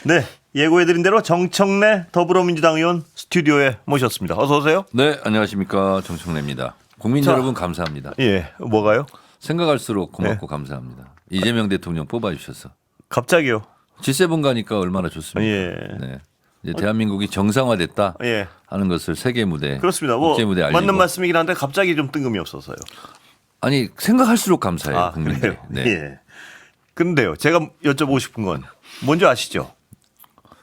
네, 예고해드린 대로 정청래 더불어민주당 의원 스튜디오에 모셨습니다. 어서 오세요. 네, 안녕하십니까. 정청래입니다. 국민 자, 여러분 감사합니다. 예, 뭐가요? 생각할수록 고맙고 감사합니다. 이재명 대통령 뽑아주셔서. 갑자기요. G7 가니까 얼마나 좋습니까. 예. 네. 이제 대한민국이 정상화됐다 예, 하는 것을 세계 무대, 그렇습니다. 뭐 국제 무대 알리고. 맞는 말씀이긴 한데 갑자기 좀 뜬금이 없어서요. 아니 생각할수록 감사해요. 국민들이. 그래요? 네. 예. 근데요, 제가 여쭤보고 싶은 건 뭔지 아시죠?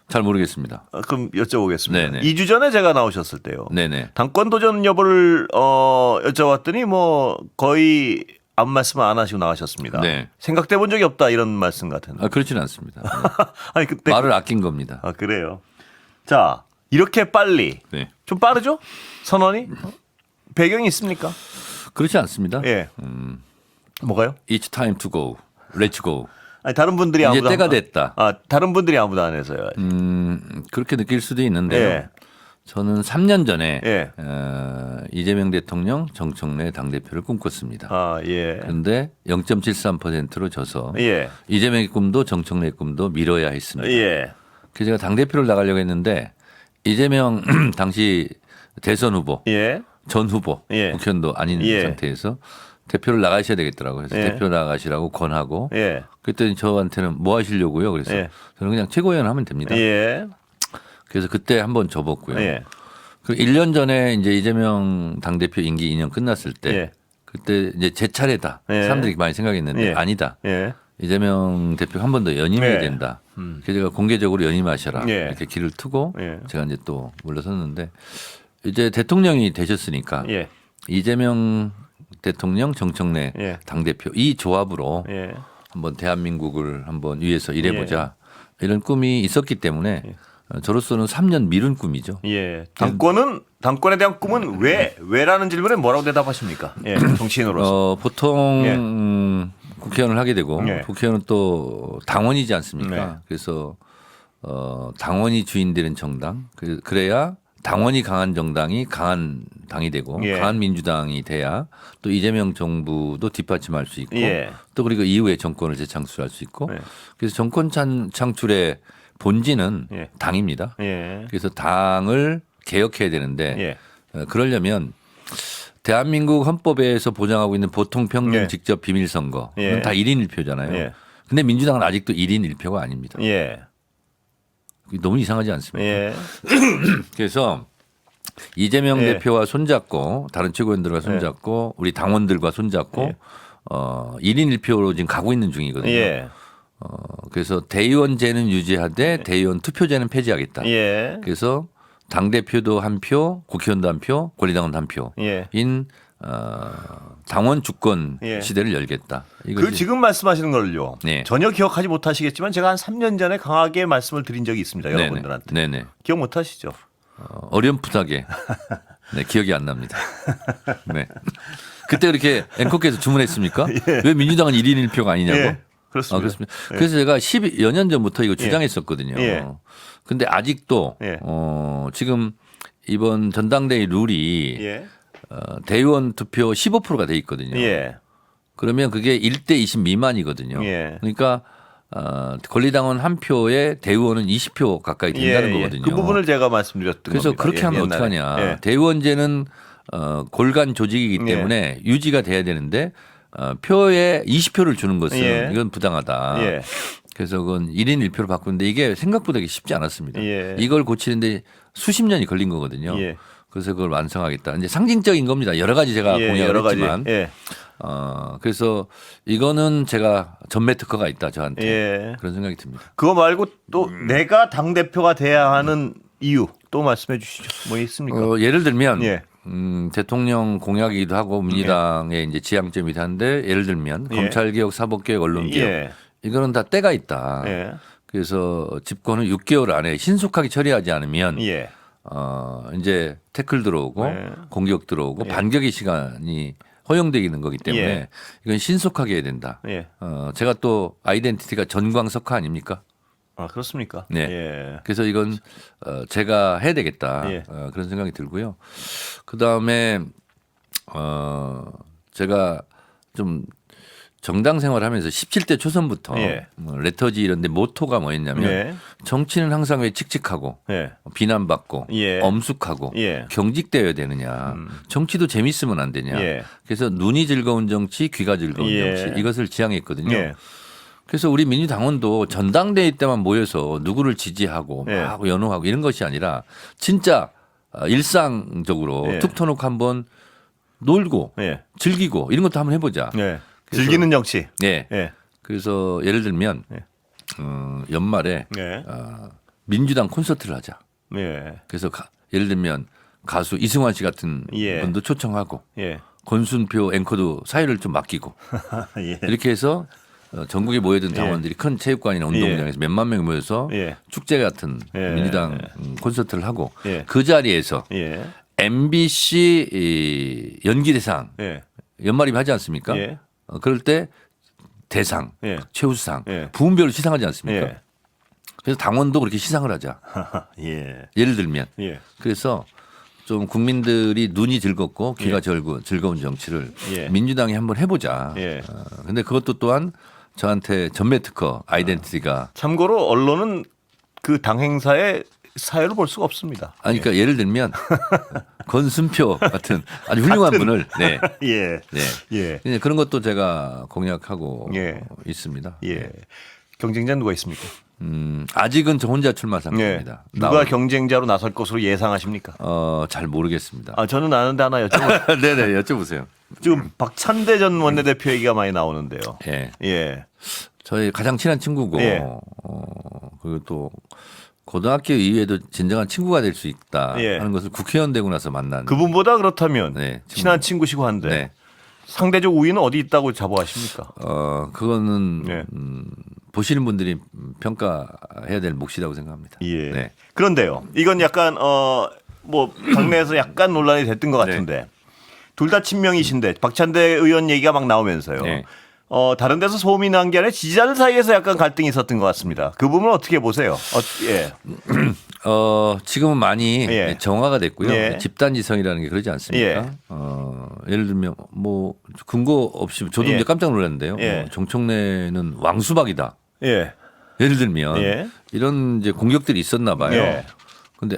잘 모르겠습니다. 그럼 여쭤보겠습니다. 네네. 2주 전에 제가 나오셨을 때요. 네네. 당권 도전 여부를 여쭤봤더니 뭐 거의 아무 말씀 안 하시고 나가셨습니다. 네. 생각돼 본 적이 없다 이런 말씀 같은데. 그렇지는 않습니다. 네. 아니 그때 말을 아낀 겁니다. 그래요. 자, 이렇게 빨리 네. 좀 빠르죠? 선언이 배경이 있습니까? 그렇지 않습니다. 예. 뭐가요? It's time to go. Let's go. 아니 다른 분들이 이제 아무도 때가 안- 됐다. 다른 분들이 아무도 안 해서요. 그렇게 느낄 수도 있는데요. 예. 저는 3년 전에 예. 이재명 대통령 정청래 당대표를 꿈꿨습니다. 예. 그런데 0.73%로 져서 예. 이재명의 꿈도 정청래의 꿈도 미뤄야 했습니다. 예. 그래서 제가 당대표를 나가려고 했는데 이재명 당시 대선 후보, 예. 전 후보, 예. 국회의원도 아닌 예. 상태에서 대표를 나가셔야 되겠더라고요. 그래서 예. 대표 나가시라고 권하고 예. 그랬더니 저한테는 뭐 하시려고요? 그래서 예. 저는 그냥 최고위원 하면 됩니다. 예. 그래서 그때 한번 접었고요. 예. 그 1년 전에 이제 이재명 당대표 임기 2년 끝났을 때 예. 그때 이제 제 차례다. 예. 사람들이 많이 생각했는데 예. 아니다. 예. 이재명 대표가 한 번 더 연임해야 예. 된다. 그래서 제가 공개적으로 연임하셔라. 예. 이렇게 길을 트고 예. 제가 이제 또 물러섰는데 이제 대통령이 되셨으니까 예. 이재명 대통령 정청래 예. 당대표 이 조합으로 예. 한번 대한민국을 한번 위해서 일해보자. 이런 꿈이 있었기 때문에 저로서는 3년 미룬 꿈이죠. 예. 당권에 대한 꿈은 왜라는 질문에 뭐라고 대답하십니까? 예. 정치인으로서. 보통 예. 국회의원을 하게 되고 예. 국회의원은 또 당원이지 않습니까? 네. 그래서 당원이 주인되는 정당 그래야 당원이 강한 정당이 강한 당이 되고 예. 강한 민주당이 돼야 또 이재명 정부도 뒷받침할 수 있고 예. 또 그리고 이후에 정권을 재창출할 수 있고 예. 그래서 정권 창출의 본질은 예. 당입니다. 예. 그래서 당을 개혁해야 되는데 예. 그러려면 대한민국 헌법에서 보장하고 있는 보통 평등 예. 직접 비밀 선거는 예. 다 1인 1표잖아요. 예. 근데 민주당은 아직도 1인 1표가 아닙니다. 예. 그게 너무 이상하지 않습니까? 예. 그래서 이재명 예. 대표와 손잡고 다른 최고위원들과 손잡고 우리 당원들과 손잡고 예. 1인 1표로 지금 가고 있는 중이거든요. 예. 그래서 대의원제는 유지하되 대의원 투표제는 폐지하겠다. 예. 그래서 당 대표도 한 표, 국회의원도 한 표, 권리당원 한 표인 예. 당원 주권 예. 시대를 열겠다. 그 이것이 지금 말씀하시는 걸요. 네. 전혀 기억하지 못하시겠지만 제가 한 3년 전에 강하게 말씀을 드린 적이 있습니다. 네네. 여러분들한테. 네네. 기억 못 하시죠? 어렴풋하게 네, 기억이 안 납니다. 네. 그때 그렇게 앵커께서 주문했습니까? 왜 민주당은 1인 1표가 아니냐고? 예. 그렇습니다. 그렇습니다. 그래서 제가 10여 년 전부터 이거 주장했었거든요. 예. 근데 아직도 예. 지금 이번 전당대회 룰이 예. 대의원 투표 15%가 돼 있거든요. 예. 그러면 그게 1대 20 미만이거든요. 예. 그러니까 권리당원 한 표에 대의원은 20표 가까이 된다는 예. 거거든요. 그 부분을 제가 말씀드렸던 그래서 겁니다. 그렇게 예, 하면 옛날에. 어떡하냐. 예. 대의원제는 골간 조직이기 때문에 유지가 돼야 되는데 표에 20표를 주는 것은 예. 이건 부당하다. 예. 그래서 그건 1인 1표로 바꾸는데 이게 생각보다 쉽지 않았습니다. 예. 이걸 고치는데 수십 년이 걸린 거거든요. 예. 그래서 그걸 완성하겠다. 이제 상징적인 겁니다. 여러 가지 제가 예, 공약을 여러 가지. 했지만 예. 그래서 이거는 제가 전매 특허가 있다 저한테 예. 그런 생각이 듭니다. 그거 말고 또 내가 당 대표가 돼야 하는 이유 또 말씀해 주시죠. 뭐 있습니까? 예를 들면 예. 대통령 공약이기도 하고 민주당의 이제 지향점이기도 한데 예를 들면 예. 검찰개혁, 사법개혁, 언론개혁 예. 이거는 다 때가 있다. 예. 그래서 집권을 6개월 안에 신속하게 처리하지 않으면 예. 이제 태클 들어오고 예. 공격 들어오고 예. 반격의 시간이 허용되는 거기 때문에 예. 이건 신속하게 해야 된다. 예. 제가 또 아이덴티티가 전광석화 아닙니까? 그렇습니까? 네. 예. 그래서 이건 제가 해야 되겠다. 예. 그런 생각이 들고요. 그 다음에 제가 좀 정당 생활하면서 17대 초선부터 예. 뭐 레터지 이런데 모토가 뭐였냐면 예. 정치는 항상 왜 칙칙하고 예. 비난받고 예. 엄숙하고 예. 경직되어야 되느냐. 정치도 재밌으면 안 되냐. 예. 그래서 눈이 즐거운 정치, 귀가 즐거운 예. 정치 이것을 지향했거든요. 예. 그래서 우리 민주당원도 전당대회 때만 모여서 누구를 지지하고 예. 막 연호하고 이런 것이 아니라 진짜 일상적으로 예. 툭 터놓고 한번 놀고 예. 즐기고 이런 것도 한번 해보자. 예. 즐기는 정치. 예. 예. 그래서 예를 들면 예. 연말에 예. 민주당 콘서트를 하자. 예. 그래서 예를 들면 가수 이승환 씨 같은 예. 분도 초청하고 예. 권순표 앵커도 사회를 좀 맡기고 예. 이렇게 해서 전국에 모여든 당원들이 큰 체육관이나 운동장에서 몇만 명이 모여서 예. 축제 같은 예. 민주당 콘서트를 하고 예. 그 자리에서 예. MBC 이 연기대상 예. 연말이면 하지 않습니까? 예. 그럴 때 대상, 예. 최우수상, 예. 부문별로 시상하지 않습니까? 예. 그래서 당원도 그렇게 시상을 하자. 예. 예를 들면 예. 그래서 좀 국민들이 눈이 즐겁고 귀가 즐거운 정치를 예. 민주당이 한번 해보자. 예. 근데 그것도 또한 저한테 전매 특허 아이덴티티가 참고로 언론은 그 당 행사의 사회를 볼 수가 없습니다. 아니 그러니까 예를 들면 권순표 같은 아주 훌륭한 분을 네. 예. 네. 예. 이제 그런 것도 제가 공약하고 예. 있습니다. 예. 경쟁자 누가 있습니까? 아직은 저 혼자 출마 예. 상태입니다. 누가 경쟁자로 나설 것으로 예상하십니까? 잘 모르겠습니다. 아, 저는 아는데 하나 여쭤볼게요. 네네 여쭤보세요. 지금 박찬대 전 원내대표 얘기가 많이 나오는데요. 예. 예. 저희 가장 친한 친구고 예. 그리고 또 고등학교 이후에도 진정한 친구가 될 수 있다 예. 하는 것을 국회의원 되고 나서 만난 그분보다 그렇다면 네, 친한 친구시고 한데 네. 상대적 우위는 어디 있다고 자부하십니까? 그거는 예. 보시는 분들이 평가해야 될 몫이라고 생각합니다. 예. 네. 그런데요. 이건 약간 뭐 당내에서 약간 논란이 됐던 것 같은데 둘 다 친명이신데 박찬대 의원 얘기가 막 나오면서요. 네. 다른 데서 소음이 난 게 아니라 지지자들 사이에서 약간 갈등이 있었던 것 같습니다. 그 부분은 어떻게 보세요? 예. 지금은 많이 예. 정화가 됐고요. 예. 집단지성이라는 게 그러지 않습니까? 예. 예를 들면 뭐 근거 없이 저도 예. 이제 깜짝 놀랐는데요. 예. 정청래는 왕수박이다. 예. 예를 들면 예. 이런 이제 공격들이 있었나 봐요. 예. 근데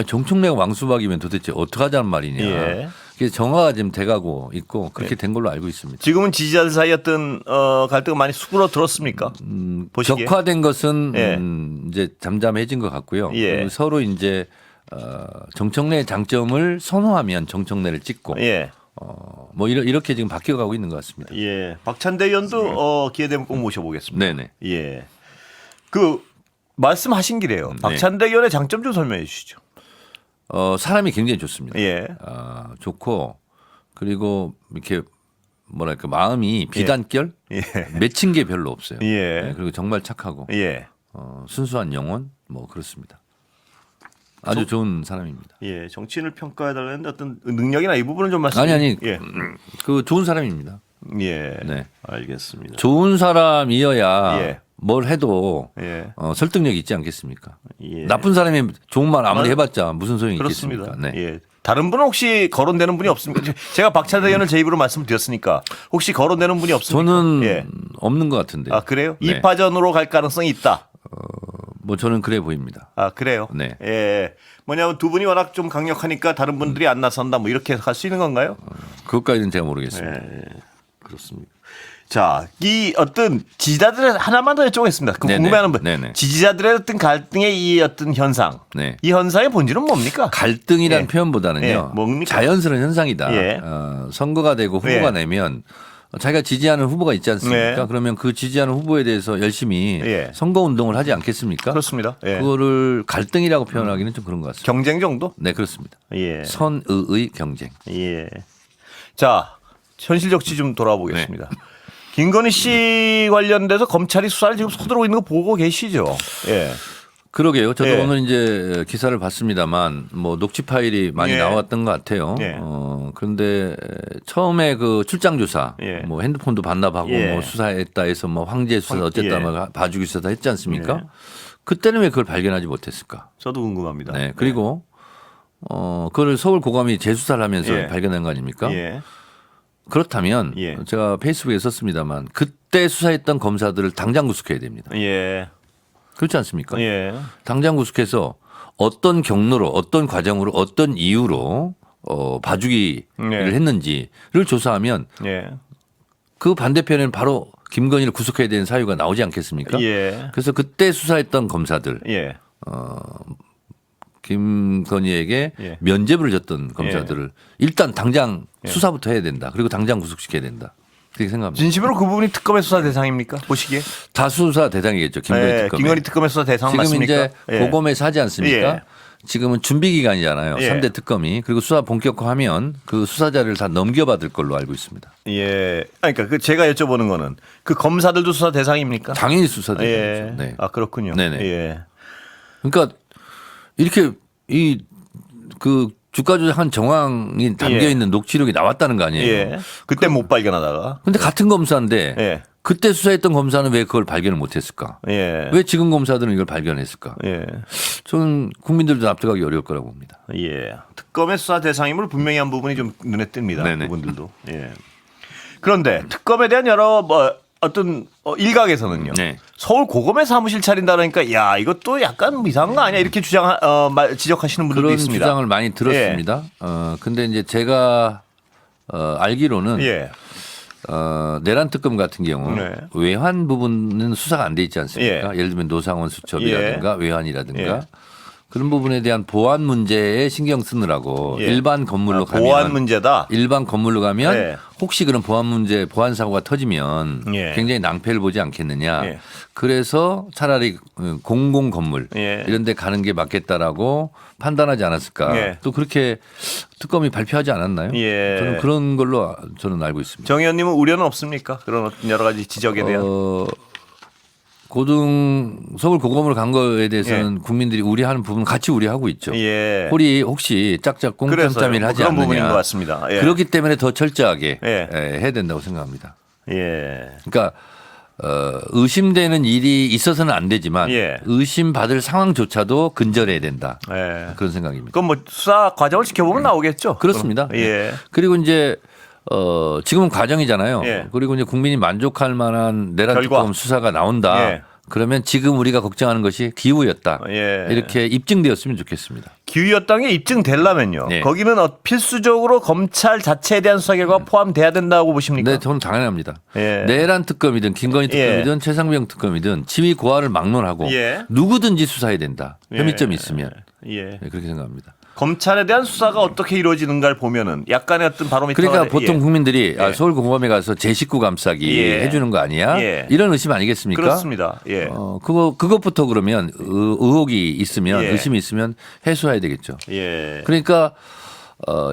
정청래가 왕수박이면 도대체 어떻게 하자는 말이냐. 예. 그래서 정화가 지금 돼가고 있고 그렇게 된 걸로 알고 있습니다. 지금은 지지자들 사이 어떤 갈등은 많이 수그러들었습니까? 보시기에. 격화된 것은 예. 이제 잠잠해진 것 같고요. 예. 그리고 서로 이제 정청래의 장점을 선호하면 정청래를 찍고 예. 뭐 이렇게 지금 바뀌어가고 있는 것 같습니다. 예. 박찬대 의원도 기회 되면 꼭 모셔보겠습니다. 네네. 예. 그 말씀하신 길에요. 네. 박찬대 의원의 장점 좀 설명해 주시죠. 사람이 굉장히 좋습니다. 예. 좋고 그리고 이렇게 뭐랄까 마음이 비단결 예. 맺힌 게 별로 없어요. 예. 네, 그리고 정말 착하고 예. 순수한 영혼 뭐 그렇습니다. 아주 좋은 사람입니다. 예. 정치인을 평가해달라는 어떤 능력이나 이 부분은 좀 말씀해 아니 예. 그 좋은 사람입니다. 예. 네. 알겠습니다. 좋은 사람이어야 예. 뭘 해도 예. 설득력이 있지 않겠습니까? 예. 나쁜 사람이 좋은 말 아무리 해봤자 무슨 소용이 그렇습니다. 있겠습니까? 네. 예. 다른 분은 혹시 거론되는 분이 없습니까? 제가 박찬대 의원을 제 입으로 말씀드렸으니까 혹시 거론되는 분이 없습니까? 저는 예. 없는 것 같은데. 아 그래요? 네. 2파전으로 갈 가능성이 있다. 뭐 저는 그래 보입니다. 아 그래요? 네. 예. 뭐냐면 두 분이 워낙 좀 강력하니까 다른 분들이 안 나선다. 뭐 이렇게 갈 수 있는 건가요? 그것까지는 제가 모르겠습니다. 예. 그렇습니다. 자, 이 어떤 지지자들의 하나만 더 여쭤보겠습니다. 그 네네. 궁금해하는 분. 네네. 지지자들의 어떤 갈등의 이 어떤 현상. 네. 이 현상의 본질은 뭡니까? 갈등이란 예. 표현보다는요. 예. 뭡니까? 자연스러운 현상이다. 예. 선거가 되고 후보가 예. 내면 자기가 지지하는 후보가 있지 않습니까? 네. 그러면 그 지지하는 후보에 대해서 열심히 예. 선거 운동을 하지 않겠습니까? 그렇습니다. 예. 그거를 갈등이라고 표현하기는 좀 그런 것 같습니다. 경쟁 정도? 네, 그렇습니다. 예. 선의의 경쟁. 예. 자, 현실적지 좀 돌아보겠습니다. 김건희 씨 관련돼서 검찰이 수사를 지금 서두르고 있는 거 보고 계시죠? 예. 그러게요. 저도 예. 오늘 이제 기사를 봤습니다만 뭐 녹취 파일이 많이 예. 나왔던 것 같아요. 예. 그런데 처음에 그 출장 조사, 예. 뭐 핸드폰도 반납하고 예. 뭐 수사했다 해서 뭐 황제 수사 어쨌다 예. 뭐 봐주기 수사 했지 않습니까? 예. 그때는 왜 그걸 발견하지 못했을까? 저도 궁금합니다. 네. 그리고 그걸 서울 고검이 재수사를 하면서 예. 발견한 거 아닙니까? 예. 그렇다면 예. 제가 페이스북에 썼습니다만 그때 수사했던 검사들을 당장 구속해야 됩니다. 예. 그렇지 않습니까? 예. 당장 구속해서 어떤 경로로 어떤 과정으로 어떤 이유로 봐주기를 예. 했는지를 조사하면 예. 그 반대편에는 바로 김건희를 구속해야 되는 사유가 나오지 않겠습니까? 예. 그래서 그때 수사했던 검사들 예. 김건희에게 예. 면죄부를 줬던 검사들을 일단 당장 수사부터 해야 된다. 그리고 당장 구속시켜야 된다. 그렇게 생각합니다. 진심으로 그 부분이 특검의 수사 대상입니까? 보시기에? 다 수사 대상이겠죠. 김건희 예. 특검. 김건희 특검의 수사 대상 지금 맞습니까? 이제 예. 고검에서 하지 않습니까? 예. 지금은 준비 기간이잖아요. 예. 3대 특검이. 그리고 수사 본격화하면 그 수사자를 다 넘겨받을 걸로 알고 있습니다. 예. 아니, 그러니까 제가 여쭤보는 거는 그 검사들도 수사 대상입니까? 당연히 수사 대상이죠. 예. 네. 아, 그렇군요. 네네. 예. 그러니까 이렇게 그 주가 조작한 정황이 담겨 있는 녹취록이 나왔다는 거 아니에요. 예. 그때 못 발견하다가. 근데 같은 검사인데 예. 그때 수사했던 검사는 왜 그걸 발견을 못했을까? 예. 왜 지금 검사들은 이걸 발견했을까? 예. 저는 국민들도 납득하기 어려울 거라고 봅니다. 예. 특검의 수사 대상임을 분명히 한 부분이 좀 눈에 띕니다. 네네. 그분들도. 예. 그런데 특검에 대한 여러 어떤 일각에서는요. 네. 서울 고검에 사무실 차린다 그러니까 야 이것도 약간 이상한 거 아니야 이렇게 지적하시는 분들도 그런 있습니다. 주장을 많이 들었습니다. 근데 이제 제가 알기로는 예. 내란 특검 같은 경우 네. 외환 부분은 수사가 안 돼 있지 않습니까? 예를 들면 노상원 수첩이라든가 외환이라든가 예. 그런 부분에 대한 보안 문제에 신경 쓰느라고 예. 일반 건물로 가면 보안 문제다. 일반 건물로 가면 예. 혹시 그런 보안 문제, 보안 사고가 터지면 예. 굉장히 낭패를 보지 않겠느냐. 예. 그래서 차라리 공공 건물 예. 이런 데 가는 게 맞겠다라고 판단하지 않았을까. 예. 또 그렇게 특검이 발표하지 않았나요? 예. 저는 그런 걸로 저는 알고 있습니다. 정 의원님은 우려는 없습니까? 그런 어떤 여러 가지 지적에 대한. 서울 고검으로 간 거에 대해서는 국민들이 우려하는 부분 같이 우려하고 있죠. 예. 홀이 혹시 짝짝 그래서요. 꽁짬짬이를 하지 그런 부분인 것 않느냐. 같습니다. 예. 그렇기 때문에 더 철저하게 예. 해야 된다고 생각합니다. 예. 그러니까 의심되는 일이 있어서는 안 되지만 예. 의심받을 상황조차도 근절해야 된다. 예. 그런 생각입니다. 그건 뭐 수사 과정을 지켜보면 나오겠죠. 그렇습니다. 그럼. 예. 네. 그리고 이제 지금은 과정이잖아요. 예. 그리고 이제 국민이 만족할 만한 내란 결과. 특검 수사가 나온다. 예. 그러면 지금 우리가 걱정하는 것이 기우였다. 예. 이렇게 입증되었으면 좋겠습니다. 기후였다는 게 입증되려면요. 네. 거기는 필수적으로 검찰 자체에 대한 수사 결과가 포함돼야 된다고 보십니까? 네, 저는 당연합니다. 예. 내란 특검이든 김건희 특검이든 최상병 특검이든 지위 고하를 막론하고 예. 누구든지 수사해야 된다. 예. 혐의점이 있으면 예. 네, 그렇게 생각합니다. 검찰에 대한 수사가 어떻게 이루어지는가를 보면은 약간의 어떤 바로미터가 그러니까 보통 예. 국민들이 예. 서울 공범에 가서 제 식구 감싸기 예. 해주는 거 아니야? 예. 이런 의심 아니겠습니까? 그렇습니다. 예. 그것부터 그러면 의혹이 있으면 예. 의심이 있으면 해소해야 되겠죠. 예. 그러니까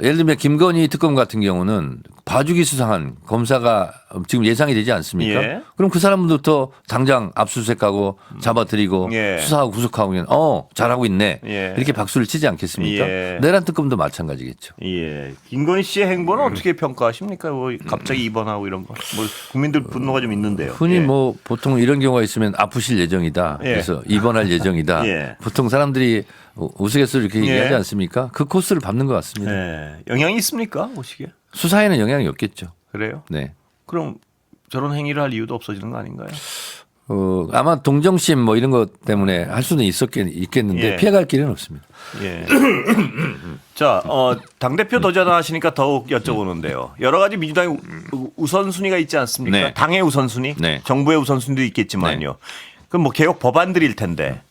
예를 들면 김건희 특검 같은 경우는 봐주기 수상한 검사가 지금 예상이 되지 않습니까? 예. 그럼 그 사람들부터 당장 압수수색하고 잡아들이고 예. 수사하고 구속하고 그냥 잘하고 있네. 예. 이렇게 박수를 치지 않겠습니까? 예. 내란 특검도 마찬가지겠죠. 예. 김건희 씨의 행보는 어떻게 평가하십니까? 뭐 갑자기 입원하고 이런 거. 뭐 국민들 분노가 좀 있는데요. 흔히 예. 뭐 보통 이런 경우가 있으면 아프실 예정이다. 예. 그래서 입원할 예정이다. 예. 보통 사람들이 우스갯소리 이렇게 예. 얘기하지 않습니까? 그 코스를 밟는 것 같습니다. 예. 영향이 있습니까? 보시기에. 수사에는 영향이 없겠죠. 그래요? 네. 그럼 저런 행위를 할 이유도 없어지는 거 아닌가요? 아마 동정심 뭐 이런 것 때문에 할 수는 있겠는데 예. 피해갈 길은 없습니다. 예. 자, 당대표 도전하시니까 더욱 여쭤보는데요. 여러 가지 민주당의 우선순위가 있지 않습니까? 네. 당의 우선순위, 네. 정부의 우선순위도 있겠지만요. 그럼 뭐 개혁 법안들일 텐데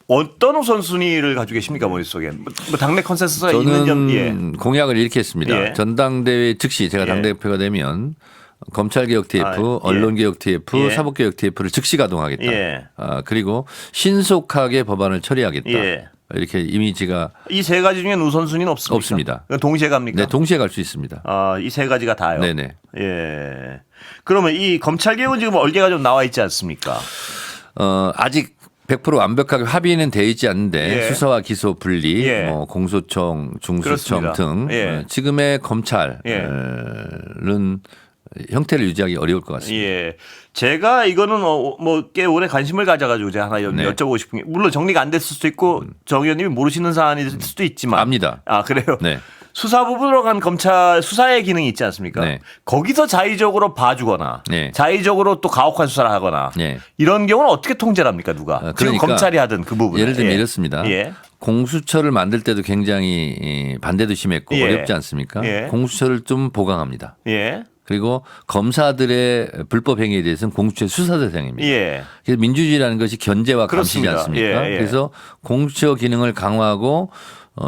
어떤 우선순위를 가지고 계십니까 머릿속에? 뭐 당내 컨센서스가 있는 점, 예. 저는 공약을 이렇게 했습니다. 예. 전당대회 즉시 제가 예. 당대표가 되면 검찰개혁 TF, 아, 예. 언론개혁 TF, 예. 사법개혁 TF를 즉시 가동하겠다. 예. 그리고 신속하게 법안을 처리하겠다. 예. 이렇게 이미지가 이 세 가지 중에 우선순위는 없습니까? 없습니다. 동시에 갑니까? 네, 동시에 갈 수 있습니다. 이 세 가지가 다요. 네네. 예. 그러면 이 검찰 개혁은 지금 얼개가 좀 나와 있지 않습니까? 아직 100% 완벽하게 합의는 되어 있지 않는데 예. 수사와 기소 분리, 예. 뭐 공소청, 중수청 그렇습니다. 등 예. 지금의 검찰은 형태를 유지하기 어려울 것 같습니다. 예. 제가 이거는 뭐 꽤 오래 관심을 가져가지고 제가 하나 네. 여쭤보고 싶은 게 물론 정리가 안 됐을 수도 있고 정 의원님이 모르시는 사안일 수도 있지만 압니다. 아 그래요? 네. 수사부로 들어간 검찰 수사의 기능이 있지 않습니까? 네. 거기서 자의적으로 봐주거나 네. 자의적으로 또 가혹한 수사를 하거나 네. 이런 경우는 어떻게 통제를 합니까? 누가? 지금 그러니까 검찰이 하든 그 부분. 예를 들면 이렇습니다. 예. 공수처를 만들 때도 굉장히 반대도 심했고 예. 어렵지 않습니까? 예. 공수처를 좀 보강합니다. 예. 그리고 검사들의 불법 행위에 대해서는 공수처의 수사 대상입니다. 예. 그래서 민주주의라는 것이 견제와 감시지 그렇습니다. 않습니까? 예, 예. 그래서 공수처 기능을 강화하고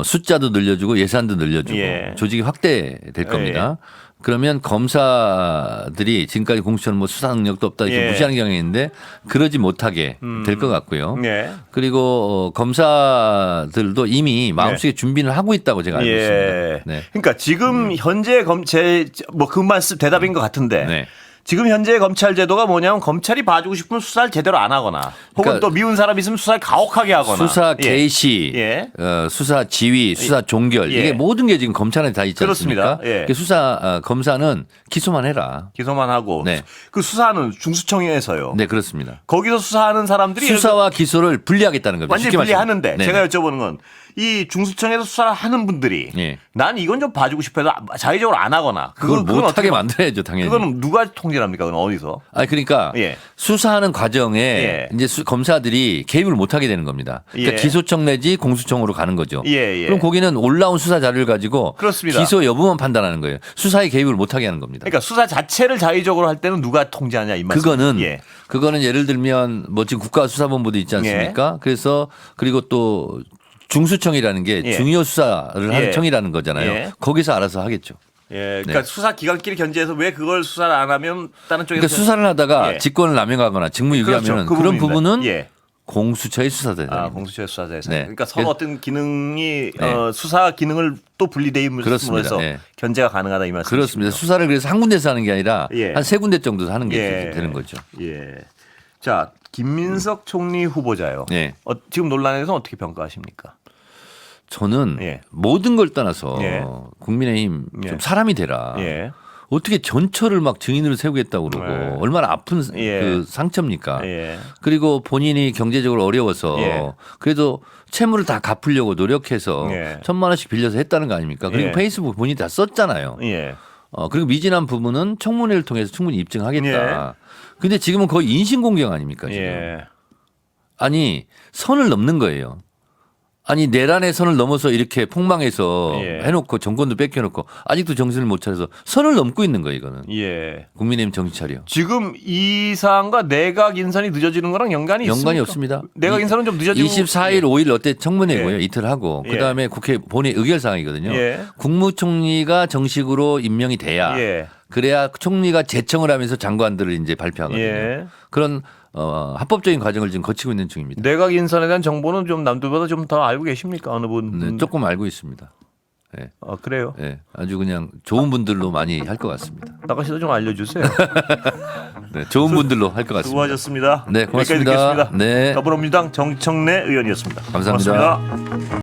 숫자도 늘려주고 예산도 늘려주고 예. 조직이 확대될 겁니다. 그러면 검사들이 지금까지 공수처는 뭐 수사 능력도 없다 이렇게 예. 무시하는 경향이 있는데 그러지 못하게 될 것 같고요. 예. 그리고 검사들도 이미 마음속에 준비를 하고 있다고 제가 알고 예. 있습니다. 네. 그러니까 지금 현재 검찰 뭐 그 말씀 대답인 것 같은데 네. 지금 현재 검찰 제도가 뭐냐면 검찰이 봐주고 싶으면 수사를 제대로 안 하거나 혹은 그러니까 또 미운 사람 있으면 수사를 가혹하게 하거나 수사 예. 개시, 예. 수사 지휘, 수사 종결 예. 이게 모든 게 지금 검찰에 다 있지 그렇습니다. 않습니까? 예. 그러니까 수사 검사는 기소만 해라. 기소만 하고 네. 그 수사는 중수청에서요. 네, 그렇습니다. 거기서 수사하는 사람들이 수사와 기소를 분리하겠다는 겁니다. 완전히 쉽게 분리하는데 말씀드리면. 제가 네네. 여쭤보는 건 이 중수청에서 수사를 하는 분들이 예. 난 이건 좀 봐주고 싶어도 자의적으로 안 하거나 그걸 그건 못하게 어떻게 만들어야죠, 당연히. 그거는 누가 통제를 합니까? 그건 어디서? 아니 그러니까 예. 수사하는 과정에 예. 이제 검사들이 개입을 못하게 되는 겁니다. 그러니까 예. 기소청 내지 공수청으로 가는 거죠. 예, 예. 그럼 거기는 올라온 수사 자료를 가지고 그렇습니다. 기소 여부만 판단하는 거예요. 수사에 개입을 못하게 하는 겁니다. 그러니까 수사 자체를 자의적으로 할 때는 누가 통제하냐 이 말씀. 그거는 예를 들면 뭐 지금 국가수사본부도 있지 않습니까? 그래서 그리고 또 중수청이라는 게 예. 중요 수사를 하는 예. 청이라는 거잖아요. 예. 거기서 알아서 하겠죠. 예, 그러니까 네. 수사 기관끼리 견제해서 왜 그걸 수사를 안 하면 다른 쪽에서 그러니까 수사를 하다가 예. 직권을 남용하거나 직무유기하면 그렇죠. 그런 부분입니다. 부분은 예. 공수처의 수사대상입니다. 공수처의 수사자에서. 네. 그러니까 서로 어떤 기능이 네. 수사 기능을 또 분리되임으로 그렇습니다. 해서 예. 견제가 가능하다 이 말씀이시죠. 그렇습니다. 수사를 그래서 한 군데서 하는 게 아니라 예. 한 세 군데 정도 하는 게 예. 되는 거죠. 예. 자, 김민석 총리 후보자요. 예. 지금 논란에 대해서 어떻게 평가하십니까? 저는 예. 모든 걸 떠나서 예. 국민의힘 예. 좀 사람이 되라. 예. 어떻게 전처를 막 증인으로 세우겠다고 그러고 네. 얼마나 아픈 예. 그 상처입니까? 예. 그리고 본인이 경제적으로 어려워서 예. 그래도 채무를 다 갚으려고 노력해서 예. 1,000만 원씩 빌려서 했다는 거 아닙니까? 그리고 예. 페이스북 본인이 다 썼잖아요. 예. 그리고 미진한 부분은 청문회를 통해서 충분히 입증하겠다. 근데 지금은 거의 인신공격 아닙니까? 지금. 예. 아니 선을 넘는 거예요. 아니 내란의 선을 넘어서 이렇게 폭망해서 예. 해놓고 정권도 뺏겨놓고 아직도 정신을 못 차려서 선을 넘고 있는 거예요. 이거는 예. 국민의힘 정신 차려. 지금 이 사안과 내각 인선이 늦어지는 거랑 연관이 연관이 있습니까? 없습니다. 내각 인선은 좀 늦어지고 24일, 5일 어때 청문회고요. 예. 이틀 하고 예. 그다음에 국회 본회 의결 사항이거든요. 예. 국무총리가 정식으로 임명이 돼야 예. 그래야 총리가 제청을 하면서 장관들을 이제 발표하거든요. 예. 그런 합법적인 과정을 지금 거치고 있는 중입니다. 내각 인선에 대한 정보는 좀 남들보다 좀 더 알고 계십니까? 어느 분? 네, 조금 알고 있습니다. 네. 그래요. 네, 아주 그냥 좋은 분들로 많이 할 것 같습니다. 나가 씨도 좀 알려주세요. 네, 좋은 분들로 할 것 같습니다. 수고하셨습니다. 네, 고맙습니다. 여기까지 듣겠습니다. 네. 더불어민주당 정청래 의원이었습니다. 감사합니다. 고맙습니다.